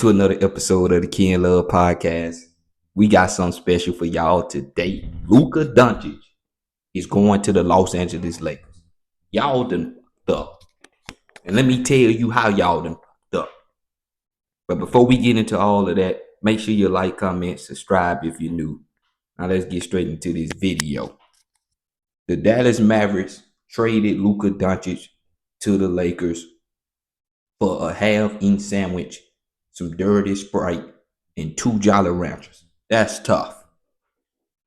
to another episode of the Key and Love podcast. We got something special for y'all today. Luka Doncic is going to the Los Angeles Lakers. Y'all done up. And let me tell you how y'all done up. But before we get into all of that, make sure you like, comment, subscribe if you're new. Now let's get straight into this video. The Dallas Mavericks traded Luka Doncic to the Lakers for a half-inch sandwich, some dirty Sprite, and 2 Jolly Ranchers. That's tough.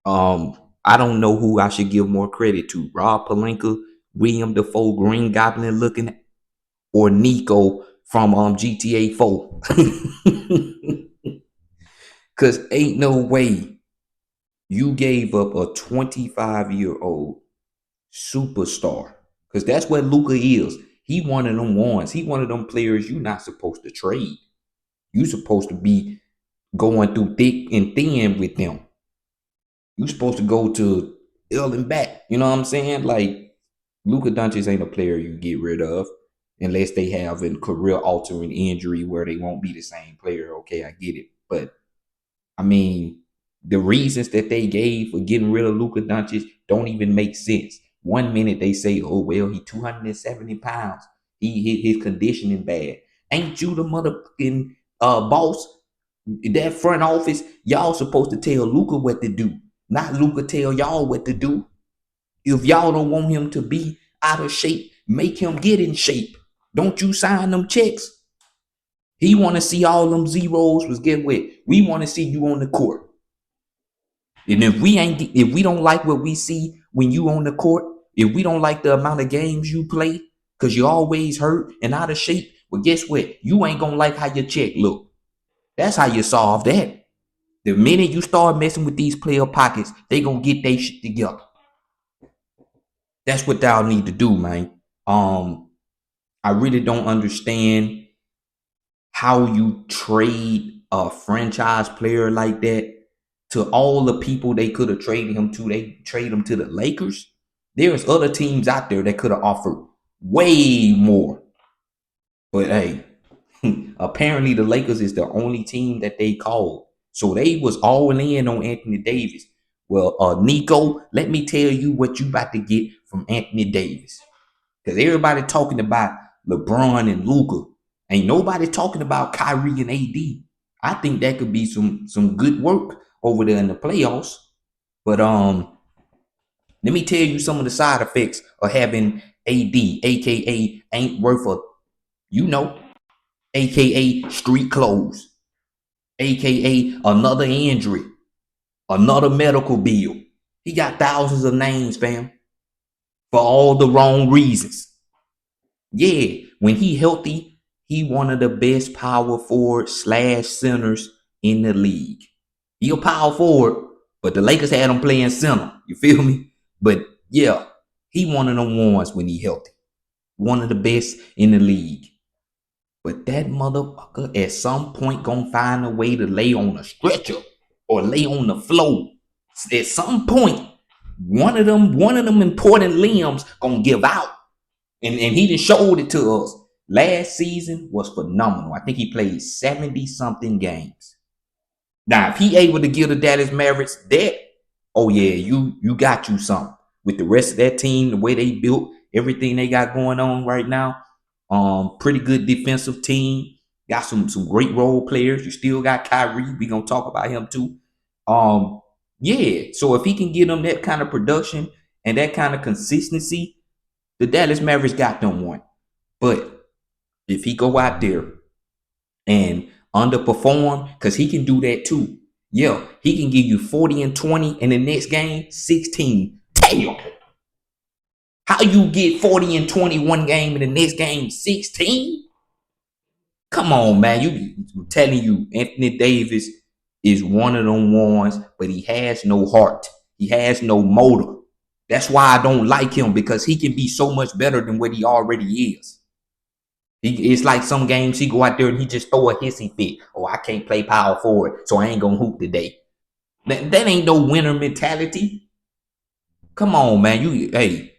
I don't know who I should give more credit to: Rob Pelinka, William Dafoe, Green Goblin looking, or Nico from GTA 4. Cause ain't no way you gave up a 25-year-old superstar. Cause that's what Luka is. He one of them ones. He one of them players you're not supposed to trade. You supposed to be going through thick and thin with them. You supposed to go to ill and back. You know what I'm saying? Like, Luka Doncic ain't a player you get rid of unless they have a career-altering injury where they won't be the same player. Okay, I get it. But, I mean, the reasons that they gave for getting rid of Luka Doncic don't even make sense. 1 minute they say, oh, well, he 270 pounds. His conditioning bad. Ain't you the motherfucking boss? That front office, y'all supposed to tell Luka what to do, not Luka tell y'all what to do. If y'all don't want him to be out of shape, make him get in shape. Don't you sign them checks. He want to see all them zeros. Was get what? We want to see you on the court. And if we don't like what we see when you on the court, if we don't like the amount of games you play, because you always hurt and out of shape, well, guess what? You ain't gonna like how your check look. That's how you solve that. The minute you start messing with these player pockets, they gonna get their shit together. That's what y'all need to do, man. I really don't understand how you trade a franchise player like that to all the people they could have traded him to. They trade him to the Lakers. There's other teams out there that could have offered way more. But hey, apparently the Lakers is the only team that they called. So they was all in on Anthony Davis. Well, Nico, let me tell you what you about to get from Anthony Davis. Because everybody talking about LeBron and Luka. Ain't nobody talking about Kyrie and AD. I think that could be some good work over there in the playoffs. But let me tell you some of the side effects of having AD, aka ain't worth a, aka street clothes, aka another injury, another medical bill. He got thousands of names, fam, for all the wrong reasons. Yeah, when he healthy, he one of the best power forward / centers in the league. He a power forward, but the Lakers had him playing center. You feel me? But yeah, he one of them ones when he healthy. One of the best in the league. But that motherfucker at some point gonna find a way to lay on a stretcher or lay on the floor. At some point, one of them important limbs gonna give out. And he just showed it to us. Last season was phenomenal. I think he played 70-something games. Now, if he able to give the Dallas Mavericks that, oh yeah, you got you something. With the rest of that team, the way they built, everything they got going on right now, pretty good defensive team. Got some great role players. You still got Kyrie. We gonna talk about him too. Yeah. So if he can give them that kind of production and that kind of consistency, the Dallas Mavericks got them one. But if he go out there and underperform, because he can do that too. Yeah, he can give you 40 and 20 in the next game, 16. Damn. How you get 40 and 21 game in the next game, 16? Come on, man. I'm telling you, Anthony Davis is one of them ones, but he has no heart. He has no motor. That's why I don't like him, because he can be so much better than what he already is. It's like some games he go out there and he just throw a hissy fit. Oh, I can't play power forward, so I ain't gonna hoop today. That ain't no winner mentality. Come on, man. Hey,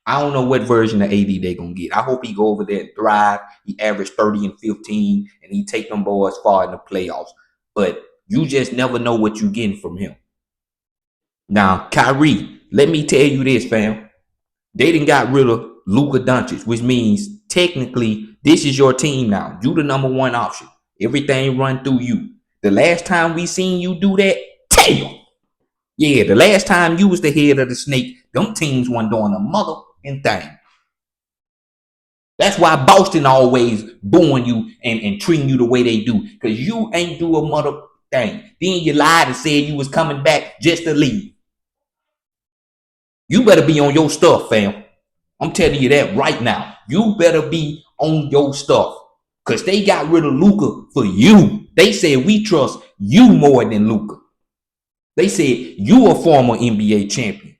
I don't know what version of AD they gonna get. I hope he go over there and thrive. He averaged 30 and 15, and he take them boys far in the playoffs. But you just never know what you getting from him. Now, Kyrie, let me tell you this, fam. They done got rid of Luka Doncic, which means technically this is your team now. You the number one option. Everything run through you. The last time we seen you do that, damn. Yeah, the last time you was the head of the snake, them teams wasn't doing a motherfucking thing. That's why Boston always booing you and treating you the way they do. Because you ain't do a mother thing. Then you lied and said you was coming back just to leave. You better be on your stuff, fam. I'm telling you that right now. You better be on your stuff. Because they got rid of Luka for you. They said we trust you more than Luka. They said you a former NBA champion.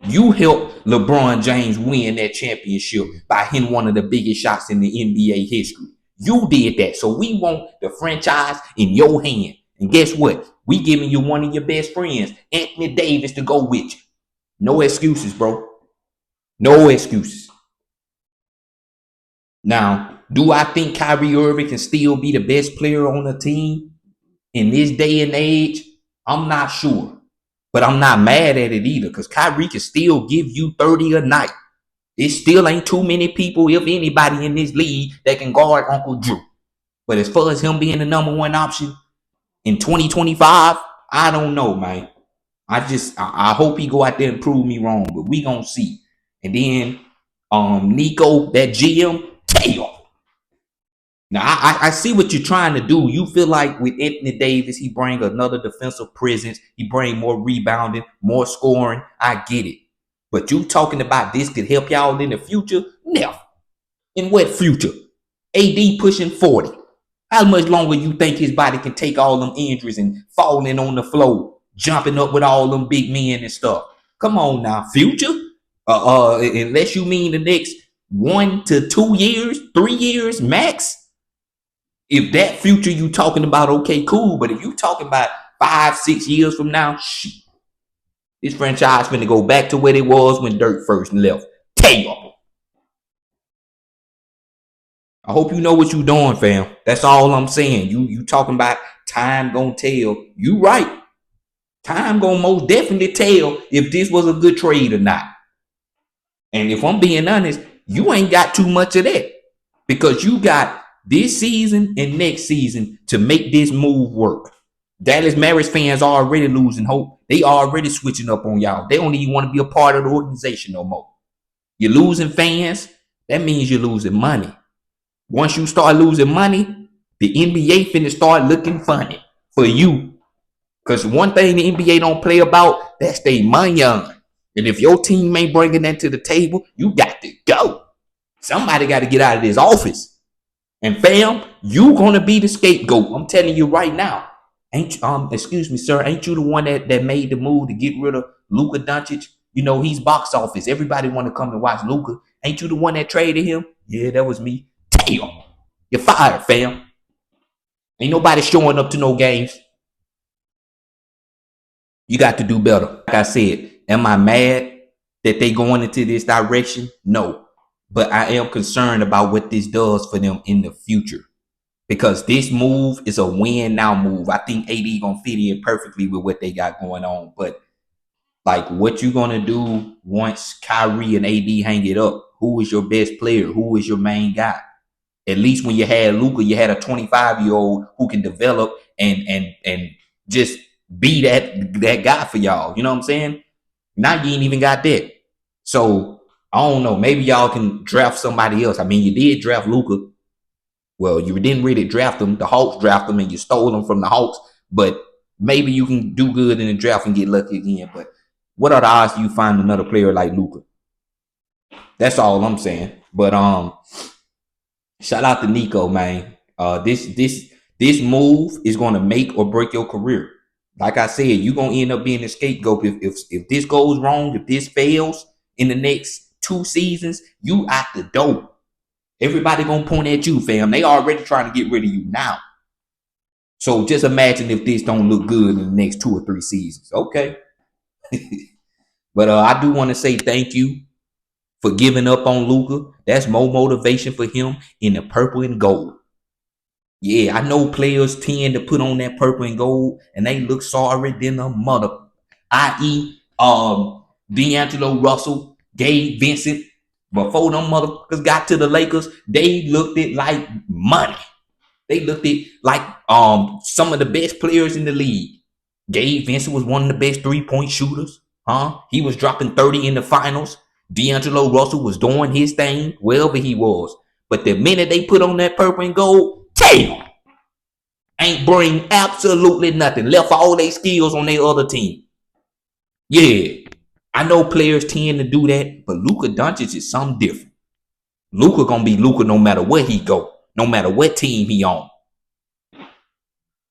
You helped LeBron James win that championship by hitting one of the biggest shots in the NBA history. You did that. So we want the franchise in your hand. And guess what? We giving you one of your best friends, Anthony Davis, to go with you. No excuses, bro. No excuses. Now, do I think Kyrie Irving can still be the best player on the team in this day and age? I'm not sure. But I'm not mad at it either because Kyrie can still give you 30 a night. It still ain't too many people, if anybody in this league, that can guard Uncle Drew. But as far as him being the number one option in 2025, I don't know, man. I hope he go out there and prove me wrong, but we gonna see. And then Nico, that GM, tail. Now I see what you're trying to do. You feel like with Anthony Davis, he bring another defensive presence, he bring more rebounding, more scoring. I get it. But you talking about this could help y'all in the future? Never. In what future? AD pushing 40. How much longer you think his body can take all them injuries and falling on the floor, jumping up with all them big men and stuff? Come on now, future. Unless you mean the next 1 to 2 years, 3 years max. If that future you talking about, okay, cool. But if you talking about 5, 6 years from now, shit, this franchise finna go back to where it was when Dirk first left. Terrible. I hope you know what you doing, fam. That's all I'm saying. You talking about time gonna tell. You right. Time gonna most definitely tell if this was a good trade or not. And if I'm being honest, you ain't got too much of that because you got this season and next season to make this move work. Dallas Mavericks fans are already losing hope. They already switching up on y'all. They don't even want to be a part of the organization no more. You're losing fans. That means you're losing money. Once you start losing money, the NBA finna start looking funny for you. Because one thing the NBA don't play about, that's they money on. And if your team ain't bringing that to the table, you got to go. Somebody got to get out of this office. And fam, you gonna be the scapegoat. I'm telling you right now. Ain't excuse me, sir, ain't you the one that made the move to get rid of Luka Doncic? You know, he's box office. Everybody want to come and watch Luka. Ain't you the one that traded him? Yeah, that was me. Damn. You're fired, fam. Ain't nobody showing up to no games. You got to do better. Like I said, am I mad that they going into this direction? No. But I am concerned about what this does for them in the future. Because this move is a win now move. I think AD gonna fit in perfectly with what they got going on. But like what you gonna do once Kyrie and AD hang it up? Who is your best player? Who is your main guy? At least when you had Luka, you had a 25-year-old who can develop and just be that guy for y'all. You know what I'm saying? Now you ain't even got that. So I don't know. Maybe y'all can draft somebody else. I mean, you did draft Luka. Well, you didn't really draft them. The Hawks draft them, and you stole them from the Hawks. But maybe you can do good in the draft and get lucky again. But what are the odds you find another player like Luka? That's all I'm saying. But shout out to Nico, man. This move is gonna make or break your career. Like I said, you're gonna end up being a scapegoat if this goes wrong, if this fails in the next 2 seasons, you out the door. Everybody gonna point at you, fam. They already trying to get rid of you now. So just imagine if this don't look good in the next 2 or 3 seasons. Okay. But I do want to say thank you for giving up on Luka. That's more motivation for him in the purple and gold. Yeah, I know players tend to put on that purple and gold and they look sorry than a mother. I.e., D'Angelo Russell, Gabe Vincent. Before them motherfuckers got to the Lakers, they looked it like money. They looked it like some of the best players in the league. Gabe Vincent was one of the best 3-point shooters. He was dropping 30 in the finals. D'Angelo Russell was doing his thing wherever he was. But the minute they put on that purple and gold, damn, ain't bring absolutely nothing. Left all their skills on their other team. Yeah, I know players tend to do that, but Luka Doncic is something different. Luka gonna be Luka no matter where he go, no matter what team he on.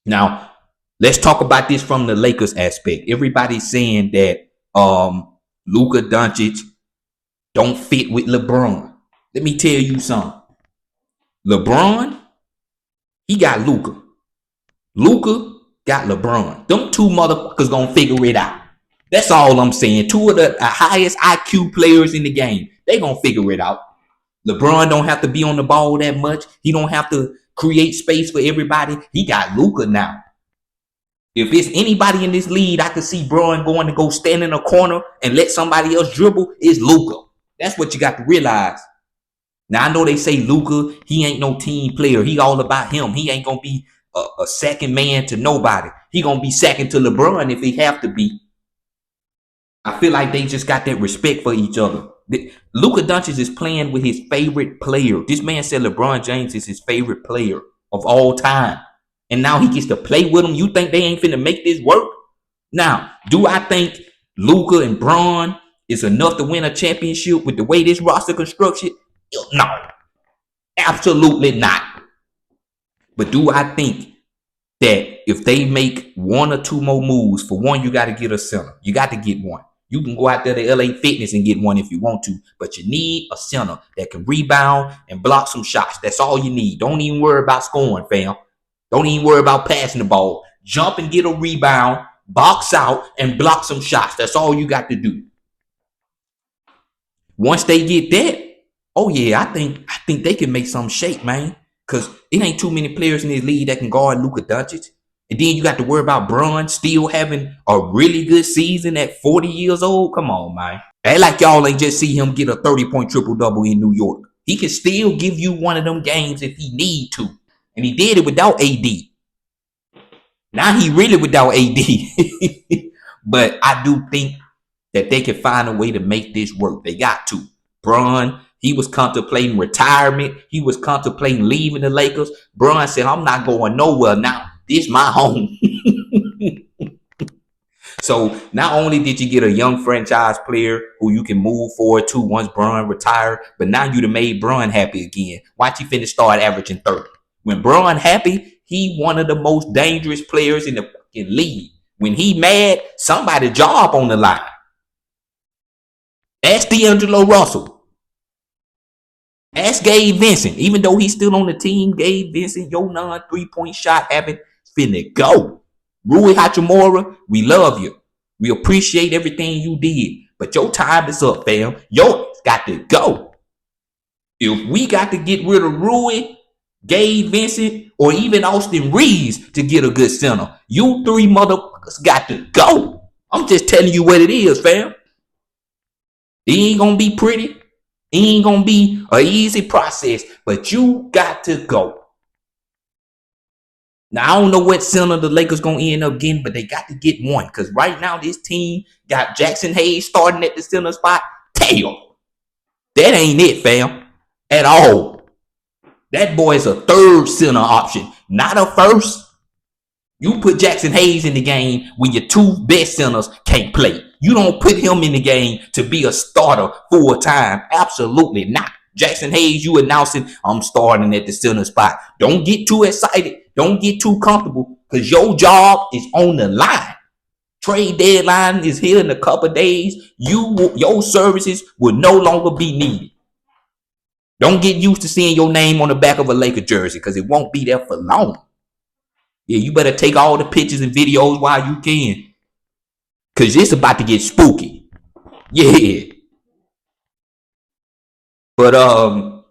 Now, let's talk about this from the Lakers aspect. Everybody's saying that Luka Doncic don't fit with LeBron. Let me tell you something. LeBron, he got Luka. Luka got LeBron. Them two motherfuckers gonna figure it out. That's all I'm saying. Two of the highest IQ players in the game. They gonna figure it out. LeBron don't have to be on the ball that much. He don't have to create space for everybody. He got Luka now. If it's anybody in this league, I could see Bron going to go stand in a corner and let somebody else dribble, it's Luka. That's what you got to realize. Now, I know they say Luka, he ain't no team player. He all about him. He ain't going to be a second man to nobody. He going to be second to LeBron if he have to be. I feel like they just got that respect for each other. Luka Doncic is playing with his favorite player. This man said LeBron James is his favorite player of all time. And now he gets to play with him. You think they ain't finna make this work? Now, do I think Luka and Bron is enough to win a championship with the way this roster construction? No, absolutely not. But do I think that if they make one or two more moves, for one, you got to get a center. You got to get one. You can go out there to LA Fitness and get one if you want to, but you need a center that can rebound and block some shots. That's all you need. Don't even worry about scoring, fam. Don't even worry about passing the ball. Jump and get a rebound, box out, and block some shots. That's all you got to do. Once they get that, oh yeah, I think they can make some shake, man. Because it ain't too many players in this league that can guard Luka Doncic. And then you got to worry about Bron still having a really good season at 40 years old. Come on, man. Act like y'all ain't just see him get a 30-point triple-double in New York. He can still give you one of them games if he need to. And he did it without AD. Now he really without AD. But I do think that they can find a way to make this work. They got to. Bron, he was contemplating retirement. He was contemplating leaving the Lakers. Bron said, I'm not going nowhere now. This is my home. So not only did you get a young franchise player who you can move forward to once Bron retired, but now you done made Bron happy again. Watch he finish start averaging 30. When Bron happy, he one of the most dangerous players in the fucking league. When he mad, somebody's job on the line. Ask D'Angelo Russell. Ask Gabe Vincent. Even though he's still on the team, Gabe Vincent, your non-3-point shot habit finna go. Rui Hachimura, we love you. We appreciate everything you did. But your time is up, fam. Yours got to go. If we got to get rid of Rui, Gabe Vincent, or even Austin Reeves to get a good center, you three motherfuckers got to go. I'm just telling you what it is, fam. It ain't gonna be pretty. It ain't gonna be an easy process, but you got to go. Now, I don't know what center the Lakers gonna end up getting, but they got to get one. Because right now, this team got Jackson Hayes starting at the center spot. Tail. That ain't it, fam. At all. That boy is a third center option, not a first. You put Jackson Hayes in the game when your two best centers can't play. You don't put him in the game to be a starter full time. Absolutely not. Jackson Hayes, you announcing, I'm starting at the center spot. Don't get too excited. Don't get too comfortable because your job is on the line. Trade deadline is here in a couple of days. Your services will no longer be needed. Don't get used to seeing your name on the back of a Laker jersey because it won't be there for long. Yeah, you better take all the pictures and videos while you can because it's about to get spooky. Yeah. But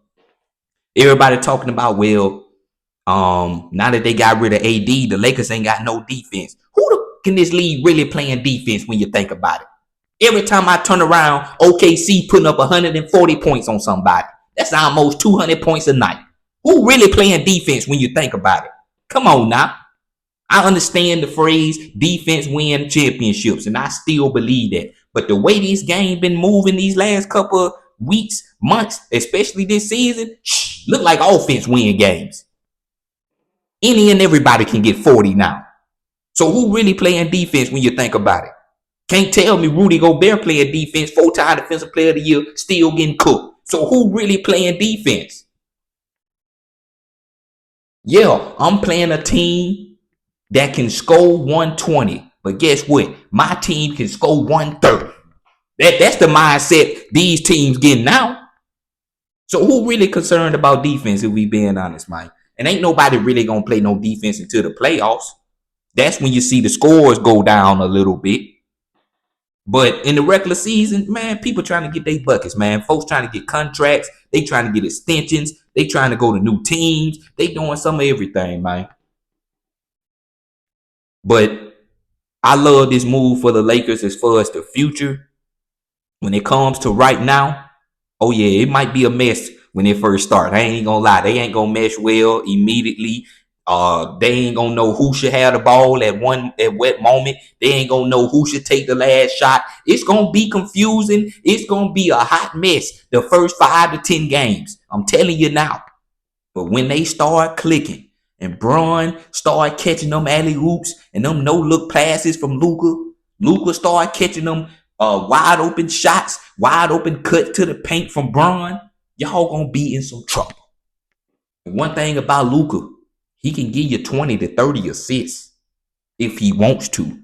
everybody talking about, well, now that they got rid of AD, the Lakers ain't got no defense. Can this league really playing defense when you think about it? Every time I turn around, OKC putting up 140 points on somebody. That's almost 200 points a night. Who really playing defense when you think about it? Come on now. I understand the phrase defense win championships, and I still believe that. But the way this game been moving these last couple of weeks, months, especially this season, look like offense win games. Any and everybody can get 40 now. So who really playing defense when you think about it? Can't tell me Rudy Gobert playing defense, 4-time defensive player of the year, still getting cooked. So who really playing defense? Yeah, I'm playing a team that can score 120. But guess what? My team can score 130. That's the mindset these teams getting now. So who really concerned about defense if we being honest, Mike? And ain't nobody really gonna play no defense until the playoffs. That's when you see the scores go down a little bit. But in the regular season, man, people trying to get their buckets, man. Folks trying to get contracts. They trying to get extensions. They trying to go to new teams. They doing some of everything, man. But I love this move for the Lakers as far as the future. When it comes to right now, oh yeah, it might be a mess when it first starts. I ain't gonna lie. They ain't gonna mesh well immediately. They ain't gonna know who should have the ball at what moment. They ain't gonna know who should take the last shot. It's gonna be confusing. It's gonna be a hot mess the first 5 to 10 games. I'm telling you now. But when they start clicking and Bron start catching them alley oops and them no look passes from Luka start catching them wide open shots, wide open cut to the paint from Bron, y'all gonna be in some trouble. And one thing about Luka, he can give you 20 to 30 assists if he wants to.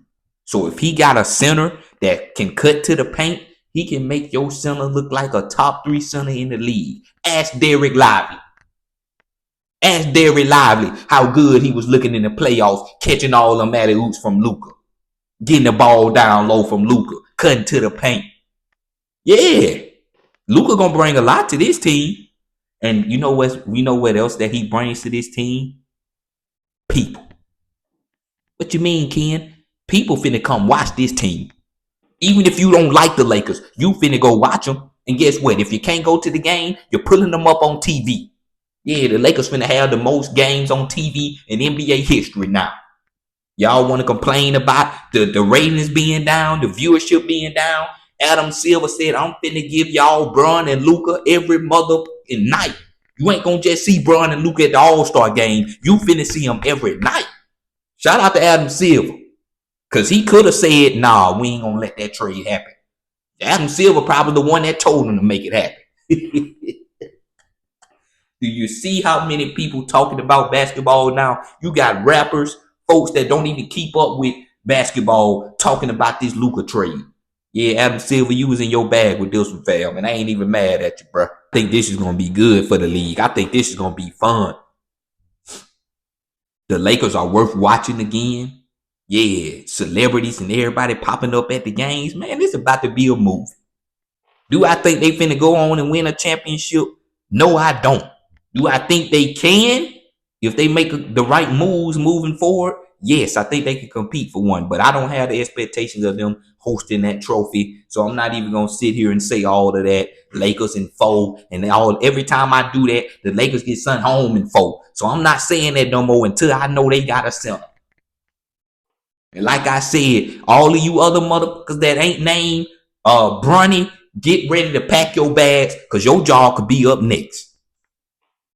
So if he got a center that can cut to the paint, he can make your center look like a top 3 center in the league. Ask Derek Lively. Ask Derek Lively how good he was looking in the playoffs, catching all them alley oops from Luka, getting the ball down low from Luka, cutting to the paint. Yeah, Luka gonna bring a lot to this team. And you know what else that he brings to this team? People. What you mean, Ken? People finna come watch this team. Even if you don't like the Lakers, you finna go watch them. And guess what? If you can't go to the game, you're pulling them up on TV. Yeah, the Lakers finna have the most games on TV in NBA history now. Y'all want to complain about the ratings being down, the viewership being down? Adam Silver said, I'm finna give y'all Bron and Luka every motherfucking night. You ain't gonna just see Bron and Luka at the All-Star game. You finna see them every night. Shout out to Adam Silver. Because he could have said, nah, we ain't gonna let that trade happen. Adam Silver probably the one that told him to make it happen. Do you see how many people talking about basketball now? You got rappers, folks that don't even keep up with basketball talking about this Luka trade. Yeah, Adam Silver, you was in your bag with this one, fam, and I ain't even mad at you, bro. I think this is going to be good for the league. I think this is going to be fun. The Lakers are worth watching again. Yeah, celebrities and everybody popping up at the games. Man, this is about to be a movie. Do I think they finna go on and win a championship? No, I don't. Do I think they can? If they make the right moves moving forward, yes, I think they can compete for one. But I don't have the expectations of them hosting that trophy. So I'm not even going to sit here and say all of that. Lakers in 4 and every time I do that, the Lakers get sent home in 4. So I'm not saying that no more until I know they got a center. And like I said, all of you other motherfuckers that ain't named Bronny, get ready to pack your bags because your job could be up next.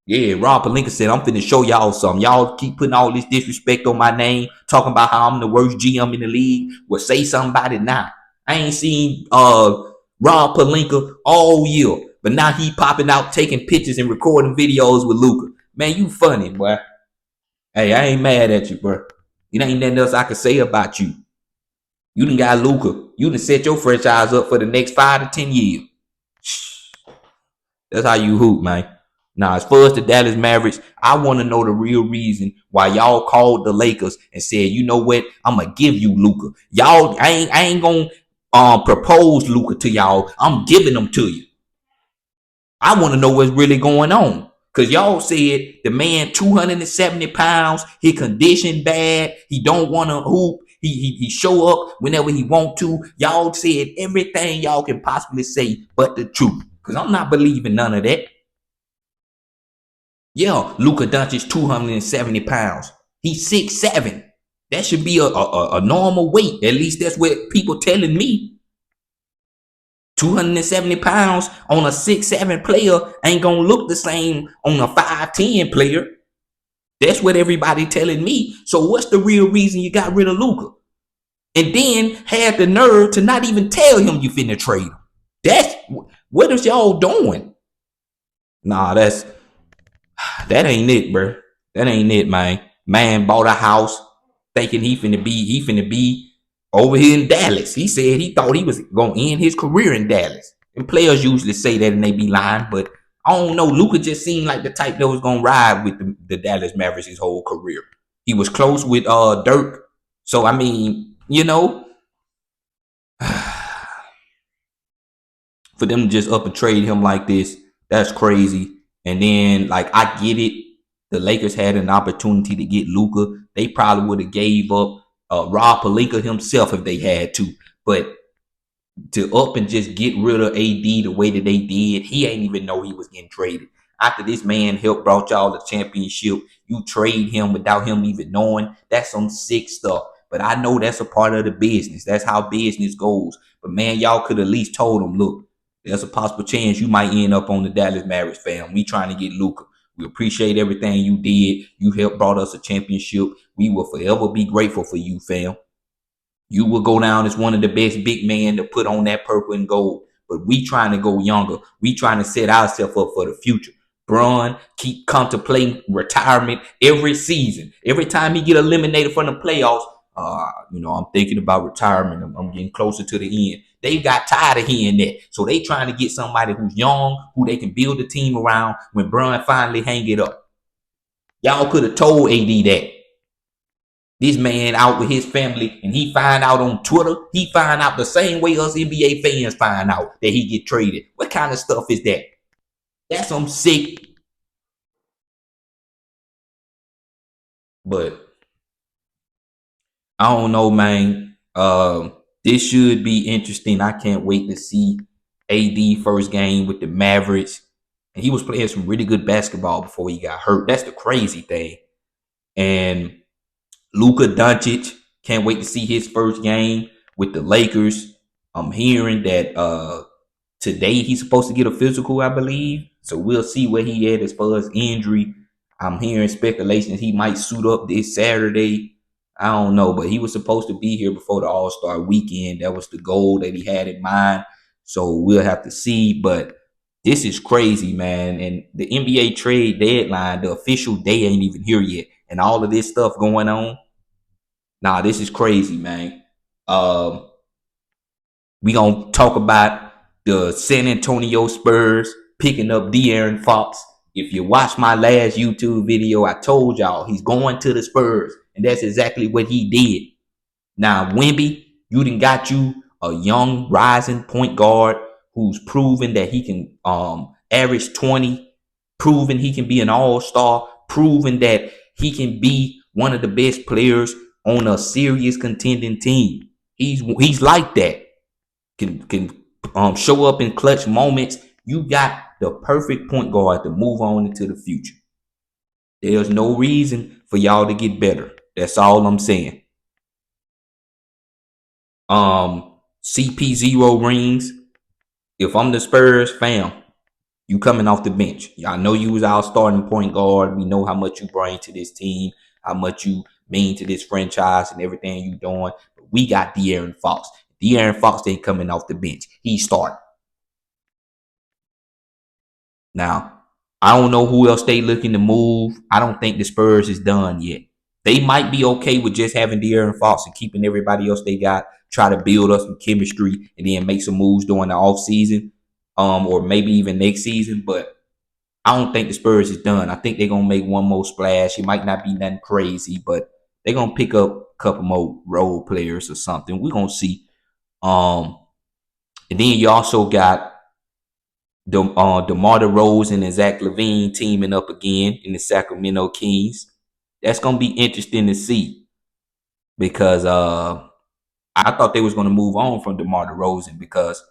Yeah, Rob Pelinka said, I'm finna show y'all something. Y'all keep putting all this disrespect on my name, talking about how I'm the worst GM in the league. Well, say something about it now. I ain't seen Rob Pelinka all year, but now he popping out, taking pictures and recording videos with Luka. Man, you funny, boy. Hey, I ain't mad at you, bro. It ain't nothing else I can say about you. You done got Luka. You done set your franchise up for the next 5 to 10 years. That's how you hoop, man. Now, as far as the Dallas Mavericks, I want to know the real reason why y'all called the Lakers and said, you know what, I'm gonna give you Luka. Y'all, I ain't gonna propose Luka to y'all. I'm giving them to you. I want to know what's really going on. Cause y'all said the man 270 pounds, he condition bad, he don't want to hoop, he show up whenever he want to. Y'all said everything y'all can possibly say but the truth. Cause I'm not believing none of that. Yeah, Luka Doncic 270 pounds. He's 6'7". That should be a normal weight. At least that's what people telling me. 270 pounds on a 6'7" player ain't gonna look the same on a 5'10" player. That's what everybody telling me. So what's the real reason you got rid of Luka? And then had the nerve to not even tell him you finna trade him. That's what is y'all doing? Nah, that ain't it, bro. That ain't it, man. Man bought a house thinking he finna be over here in Dallas. He said he thought he was gonna end his career in Dallas. And players usually say that and they be lying, but I don't know. Luka just seemed like the type that was gonna ride with the Dallas Mavericks his whole career. He was close with Dirk. So I mean, for them to just up and trade him like this, that's crazy. And then like I get it, the Lakers had an opportunity to get Luka. They probably would have gave up Rob Pelinka himself if they had to. But to up and just get rid of AD the way that they did, he ain't even know he was getting traded. After this man helped brought y'all the championship, you trade him without him even knowing. That's some sick stuff. But I know that's a part of the business. That's how business goes. But man, y'all could at least told him, look, there's a possible chance you might end up on the Dallas Mavericks, fam. We trying to get Luka. We appreciate everything you did. You helped brought us a championship. We will forever be grateful for you, fam. You will go down as one of the best big men to put on that purple and gold. But we trying to go younger. We trying to set ourselves up for the future. Bron keep contemplating retirement every season. Every time he get eliminated from the playoffs, I'm thinking about retirement. I'm getting closer to the end. They got tired of hearing that. So they trying to get somebody who's young, who they can build a team around when Bron finally hang it up. Y'all could have told AD that. This man out with his family and he find out on Twitter, he find out the same way us NBA fans find out that he get traded. What kind of stuff is that? That's some sick. But I don't know, man. This should be interesting. I can't wait to see AD first game with the Mavericks. And he was playing some really good basketball before he got hurt. That's the crazy thing. And Luka Doncic, can't wait to see his first game with the Lakers. I'm hearing that today he's supposed to get a physical, I believe. So we'll see where he at as far as injury. I'm hearing speculations he might suit up this Saturday. I don't know, but he was supposed to be here before the All-Star weekend. That was the goal that he had in mind. So we'll have to see. But this is crazy, man. And the NBA trade deadline, the official day ain't even here yet. And all of this stuff going on. Nah, this is crazy, man. We gonna talk about the San Antonio Spurs picking up De'Aaron Fox. If you watch my last YouTube video, I told y'all he's going to the Spurs, and that's exactly what he did. Now, Wemby, you done got you a young rising point guard who's proven that he can average 20, proven he can be an all-star, proven that he can be one of the best players on a serious contending team. He's like that. Can show up in clutch moments. You got the perfect point guard to move on into the future. There's no reason for y'all to get better. That's all I'm saying. CP0 rings. If I'm the Spurs, fam, you coming off the bench. Y'all know you was our starting point guard. We know how much you bring to this team, how much you mean to this franchise and everything you doing. But we got De'Aaron Fox. De'Aaron Fox ain't coming off the bench. He starting. Now, I don't know who else they looking to move. I don't think the Spurs is done yet. They might be okay with just having De'Aaron Fox and keeping everybody else they got, try to build up some chemistry and then make some moves during the off season, or maybe even next season. But I don't think the Spurs is done. I think they're gonna make one more splash. It might not be nothing crazy, but they're gonna pick up a couple more role players or something. We're gonna see. And then you also got DeMar DeRozan and Zach LaVine teaming up again in the Sacramento Kings. That's gonna be interesting to see because I thought they was gonna move on from DeMar DeRozan because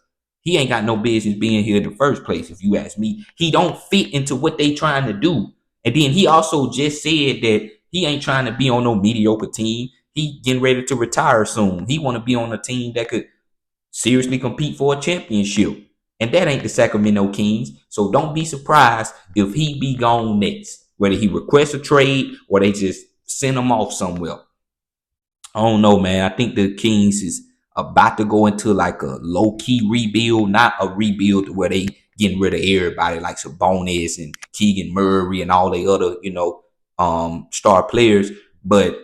he ain't got no business being here in the first place. If you ask me, he don't fit into what they trying to do. And then he also just said that he ain't trying to be on no mediocre team. He getting ready to retire soon. He want to be on a team that could seriously compete for a championship. And that ain't the Sacramento Kings. So don't be surprised if he be gone next. Whether he requests a trade or they just send him off somewhere. I don't know, man. I think the Kings is about to go into like a low-key rebuild, not a rebuild where they getting rid of everybody like Sabonis and Keegan Murray and all the other, star players. But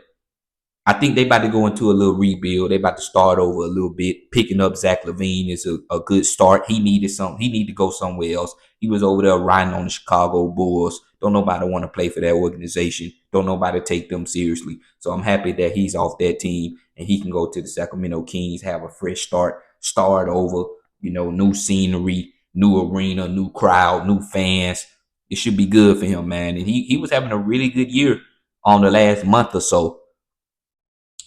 I think they about to go into a little rebuild. They about to start over a little bit. Picking up Zach LaVine is a good start. He needed something. He needed to go somewhere else. He was over there riding on the Chicago Bulls. Don't nobody want to play for that organization. Don't nobody take them seriously. So I'm happy that he's off that team and he can go to the Sacramento Kings, have a fresh start over, new scenery, new arena, new crowd, new fans. It should be good for him, man. And he was having a really good year on the last month or so.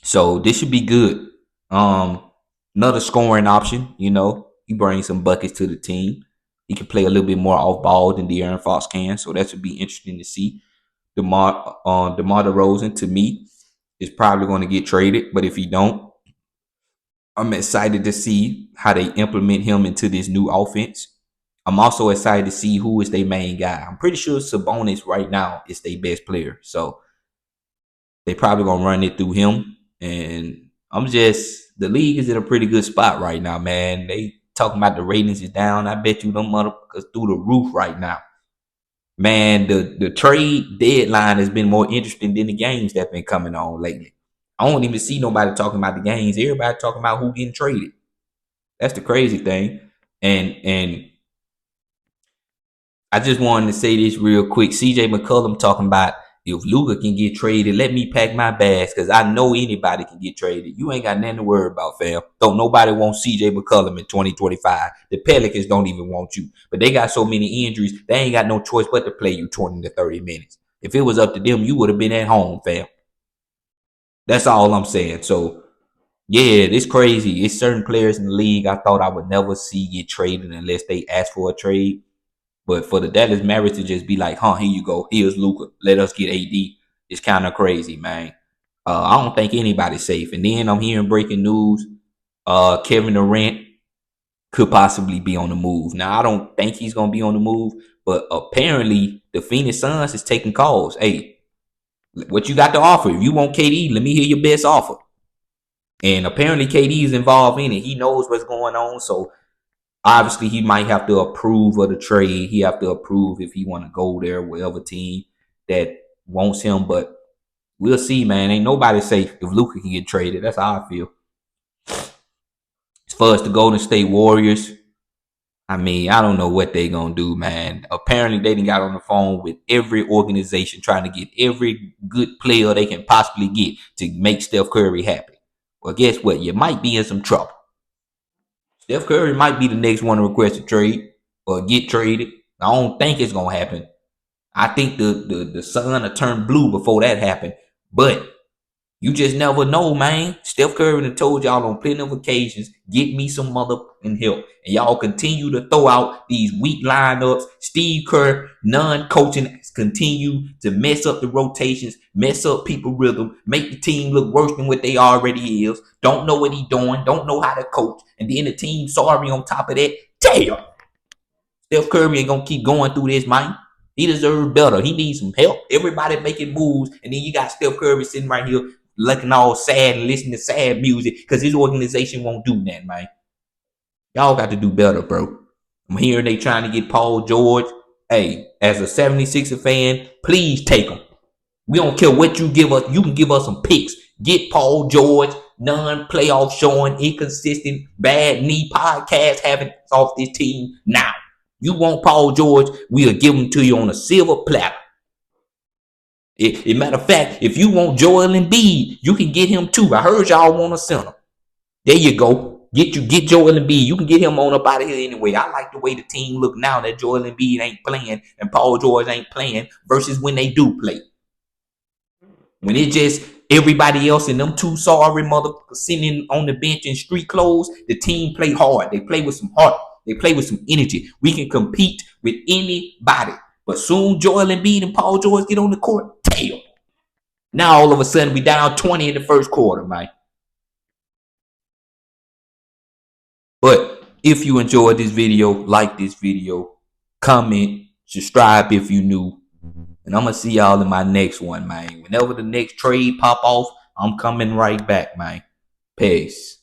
So this should be good. Another scoring option, he brings some buckets to the team. He can play a little bit more off ball than De'Aaron Fox can, so that should be interesting to see. DeMar DeRozan to me is probably going to get traded, but if he don't, I'm excited to see how they implement him into this new offense. I'm also excited to see who is their main guy. I'm pretty sure Sabonis right now is their best player, so they probably gonna run it through him. And the league is in a pretty good spot right now, man. They talking about the ratings is down. I bet you them motherfuckers through the roof right now. Man, the trade deadline has been more interesting than the games that been coming on lately. I don't even see nobody talking about the games. Everybody talking about who getting traded. That's the crazy thing. And I just wanted to say this real quick. CJ McCollum talking about if Luka can get traded, let me pack my bags because I know anybody can get traded. You ain't got nothing to worry about, fam. Don't nobody want CJ McCollum in 2025. The Pelicans don't even want you. But they got so many injuries, they ain't got no choice but to play you 20 to 30 minutes. If it was up to them, you would have been at home, fam. That's all I'm saying. So, yeah, it's crazy. It's certain players in the league I thought I would never see get traded unless they ask for a trade. But for the Dallas Mavericks to just be like, here you go. Here's Luka. Let us get AD. It's kind of crazy, man. I don't think anybody's safe. And then I'm hearing breaking news. Kevin Durant could possibly be on the move. Now, I don't think he's going to be on the move. But apparently, the Phoenix Suns is taking calls. Hey, what you got to offer? If you want KD, let me hear your best offer. And apparently, KD is involved in it. He knows what's going on. So, obviously, he might have to approve of the trade. He have to approve if he want to go there, whatever team that wants him. But we'll see, man. Ain't nobody safe if Luka can get traded. That's how I feel. As far as the Golden State Warriors, I mean, I don't know what they gonna do, man. Apparently, they done got on the phone with every organization trying to get every good player they can possibly get to make Steph Curry happy. Well, guess what? You might be in some trouble. Steph Curry might be the next one to request a trade or get traded. I don't think it's gonna happen. I think the sun will turn blue before that happened. But you just never know, man. Steph Curry done told y'all on plenty of occasions, get me some motherfucking help. And y'all continue to throw out these weak lineups. Steve Kerr, non-coaching, continue to mess up the rotations, mess up people's rhythm, make the team look worse than what they already is. Don't know what he doing, don't know how to coach. And then the team sorry on top of that. Damn! Steph Curry ain't gonna keep going through this, man. He deserves better. He needs some help. Everybody making moves, and then you got Steph Curry sitting right here looking all sad and listening to sad music because his organization won't do that, man. Y'all got to do better, bro. I'm hearing they trying to get Paul George. Hey, as a 76er fan, please take him. We don't care what you give us. You can give us some picks. Get Paul George, non-playoff showing, inconsistent, bad knee podcast having off this team now. You want Paul George, we'll give him to you on a silver platter. Matter of fact, if you want Joel Embiid, you can get him too. I heard y'all want a center. There you go. Get Joel Embiid. You can get him on up out of here anyway. I like the way the team look now that Joel Embiid ain't playing and Paul George ain't playing versus when they do play. When it just everybody else and them two sorry motherfuckers sitting on the bench in street clothes, the team play hard. They play with some heart. They play with some energy. We can compete with anybody. But soon Joel Embiid and Paul George get on the court, damn. Now all of a sudden we down 20 in the first quarter, man. But if you enjoyed this video, like this video, comment, subscribe if you new. And I'm going to see y'all in my next one, man. Whenever the next trade pop off, I'm coming right back, man. Peace.